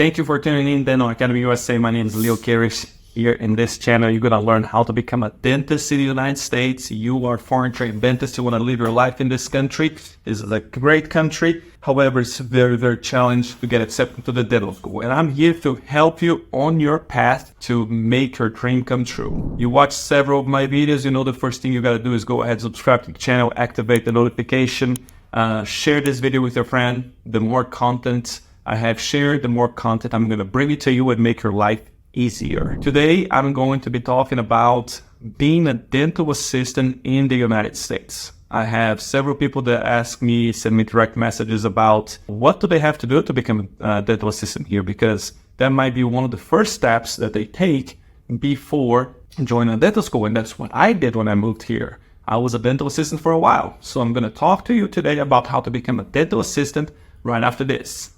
Thank you for tuning in Dental Academy USA. My name is Leo Karish. Here in this channel, you're going to learn how to become a dentist in the United States. You are a foreign trained dentist. You want to live your life in this country. This is a great country. However, it's very, very challenging to get accepted to the dental school. And I'm here to help you on your path to make your dream come true. You watch several of my videos. You know the first thing you got to do is go ahead, subscribe to the channel, activate the notification, share this video with your friend. The more content I have shared, the more content I'm going to bring it to you and make your life easier. Today, I'm going to be talking about being a dental assistant in the United States. I have several people that ask me, send me direct messages about what do they have to do to become a dental assistant here, because that might be one of the first steps that they take before joining a dental school. And that's what I did when I moved here. I was a dental assistant for a while. So I'm going to talk to you today about how to become a dental assistant right after this.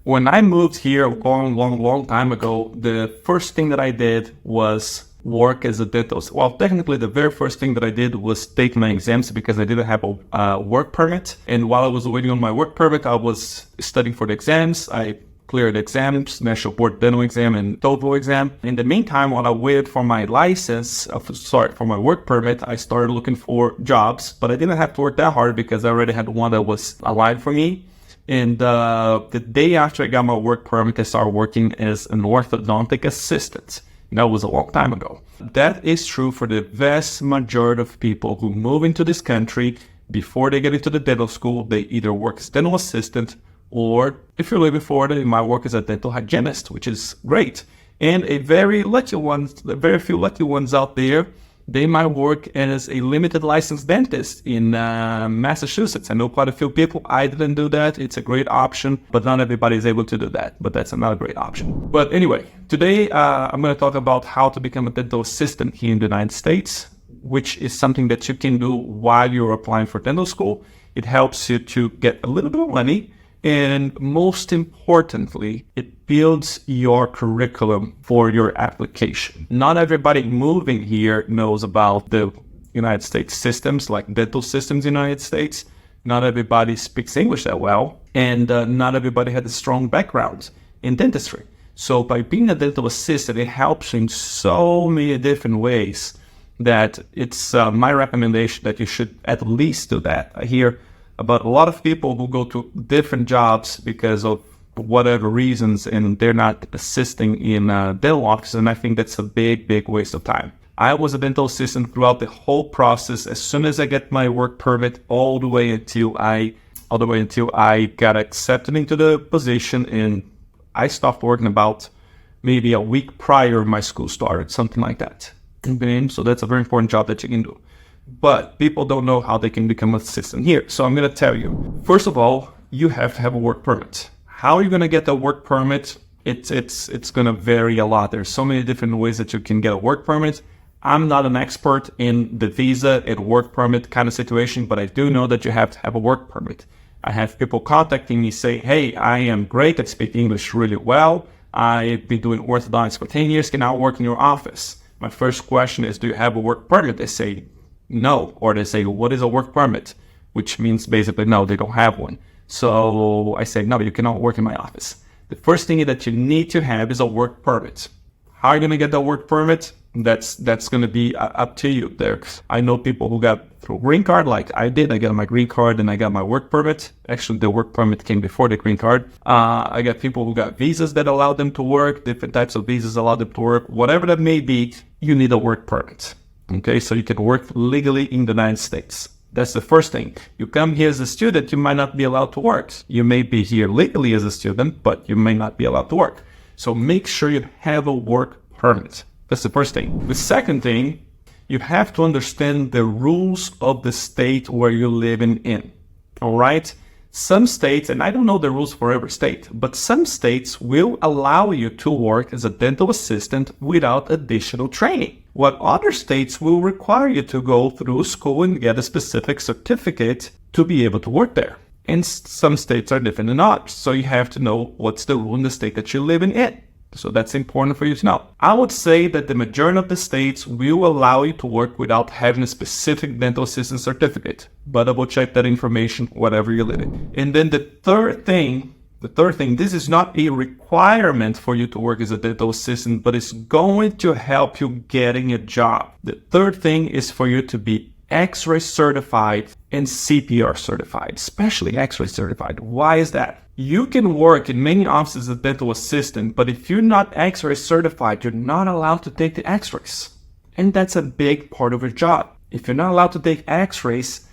When I moved here a long time ago, the first thing that I did was work as a dentist. Well, technically, the very first thing that I did was take my exams because I didn't have a work permit. And while I was waiting on my work permit, I was studying for the exams. I cleared exams, National Board Dental Exam and TOEFL exam. In the meantime, while I waited for my for my work permit, I started looking for jobs. But I didn't have to work that hard because I already had one that was aligned for me. And the day after I got my work permit, I started working as an orthodontic assistant. And that was a long time ago. That is true for the vast majority of people who move into this country. Before they get into the dental school, they either work as dental assistant, or if you're living in Florida, you might work as a dental hygienist, which is great. And very few lucky ones out there, they might work as a limited licensed dentist in Massachusetts. I know quite a few people. I didn't do that. It's a great option, but not everybody is able to do that. But that's another great option. But anyway, today I'm going to talk about how to become a dental assistant here in the United States, which is something that you can do while you're applying for dental school. It helps you to get a little bit of money. And most importantly, it builds your curriculum for your application. Not everybody moving here knows about the United States systems, like dental systems in the United States. Not everybody speaks English that well, and not everybody has a strong background in dentistry. So by being a dental assistant, it helps in so many different ways that it's my recommendation that you should at least do that. I hear about a lot of people who go to different jobs because of whatever reasons, and they're not assisting in dental offices, and I think that's a big waste of time. I was a dental assistant throughout the whole process. As soon as I get my work permit, all the way until I got accepted into the position, and I stopped working about maybe a week prior my school started, something like that. Okay? So that's a very important job that you can do. But people don't know how they can become an assistant here. So I'm going to tell you. First of all, you have to have a work permit. How are you going to get a work permit? It's going to vary a lot. There's so many different ways that you can get a work permit. I'm not an expert in the visa and work permit kind of situation, but I do know that you have to have a work permit. I have people contacting me say, hey, I am great. I speak English really well. I've been doing orthodontics for 10 years. Can I work in your office? My first question is, do you have a work permit? They say, no, or they say, what is a work permit? Which means basically, no, they don't have one. So I say, no, you cannot work in my office. The first thing that you need to have is a work permit. How are you going to get the work permit? That's going to be up to you there. I know people who got through green card, like I did. I got my green card and I got my work permit. Actually, the work permit came before the green card. I got people who got visas that allow them to work, different types of visas allow them to work. Whatever that may be, you need a work permit. Okay, so you can work legally in the United States. That's the first thing. You come here as a student, you might not be allowed to work. You may be here legally as a student, but you may not be allowed to work. So make sure you have a work permit. That's the first thing. The second thing, you have to understand the rules of the state where you're living in. All right? Some states, and I don't know the rules for every state, but some states will allow you to work as a dental assistant without additional training. What other states will require you to go through school and get a specific certificate to be able to work there. And some states are different than others, so you have to know what's the rule in the state that you're living in. So that's important for you to know. I would say that the majority of the states will allow you to work without having a specific dental assistant certificate, but double check that information wherever you live in. And then the third thing, this is not a requirement for you to work as a dental assistant, but it's going to help you getting a job. The third thing is for you to be X-ray certified and CPR certified, especially X-ray certified. Why is that? You can work in many offices as a dental assistant, but if you're not X-ray certified, you're not allowed to take the X-rays. And that's a big part of your job. If you're not allowed to take X-rays,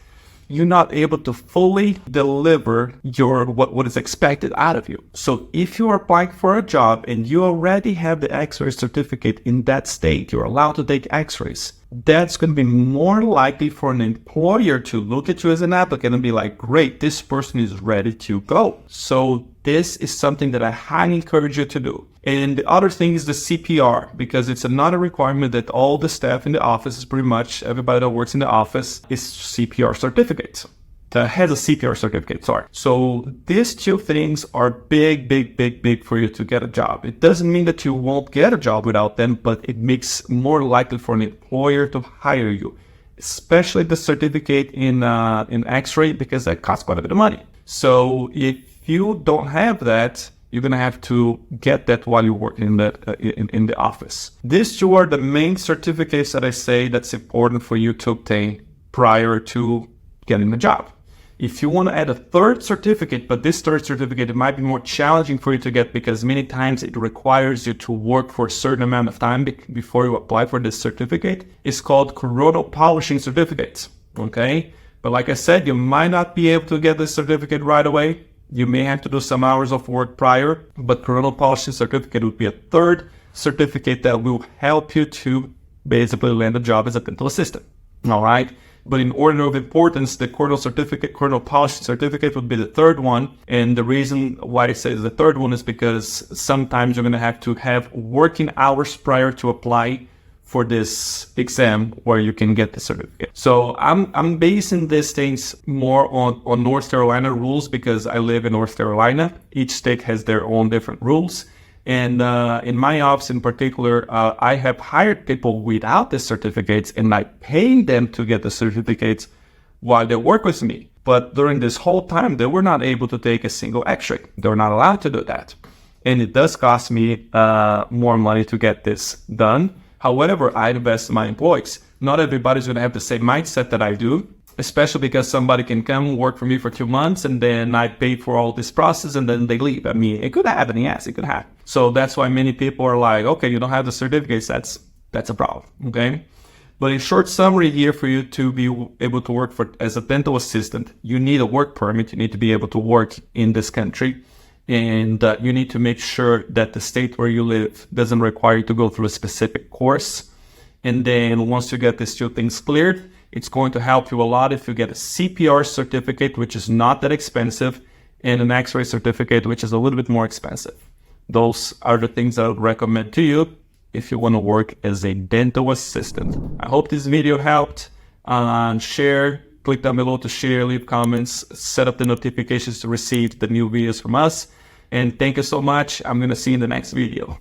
you're not able to fully deliver what is expected out of you. So if you are applying for a job and you already have the X-ray certificate in that state, you're allowed to take X-rays. That's going to be more likely for an employer to look at you as an applicant and be like, great, this person is ready to go. So this is something that I highly encourage you to do. And the other thing is the CPR, because it's another requirement that all the staff in the office, is pretty much everybody that works in the office, is CPR certificates. That has a CPR certificate, sorry. So these two things are big for you to get a job. It doesn't mean that you won't get a job without them, but it makes more likely for an employer to hire you, especially the certificate in X-ray, because that costs quite a bit of money. So if you don't have that, you're going to have to get that while you're working in the office. These two are the main certificates that I say that's important for you to obtain prior to getting the job. If you want to add a third certificate, but this third certificate, it might be more challenging for you to get because many times it requires you to work for a certain amount of time before you apply for this certificate, it's called coronal polishing certificate, okay? But like I said, you might not be able to get this certificate right away. You may have to do some hours of work prior, but coronal polishing certificate would be a third certificate that will help you to basically land a job as a dental assistant, all right? But in order of importance, the coronal polishing certificate would be the third one. And the reason why I say the third one is because sometimes you're going to have working hours prior to apply for this exam where you can get the certificate. So I'm basing these things more on North Carolina rules because I live in North Carolina. Each state has their own different rules. And in my office in particular, I have hired people without the certificates and I pay them to get the certificates while they work with me. But during this whole time, they were not able to take a single X-ray. They were not allowed to do that. And it does cost me more money to get this done. However, I invest in my employees. Not everybody's going to have the same mindset that I do, especially because somebody can come work for me for 2 months and then I pay for all this process and then they leave. I mean, it could happen. Yes, it could happen. So that's why many people are like, okay, you don't have the certificates. That's a problem. Okay. But in short summary here, for you to be able to work as a dental assistant, you need a work permit. You need to be able to work in this country. And you need to make sure that the state where you live doesn't require you to go through a specific course. And then once you get these two things cleared, it's going to help you a lot if you get a CPR certificate, which is not that expensive, and an X-ray certificate, which is a little bit more expensive. Those are the things I would recommend to you if you want to work as a dental assistant. I hope this video helped. Share, click down below to share, leave comments, set up the notifications to receive the new videos from us. And thank you so much. I'm going to see you in the next video.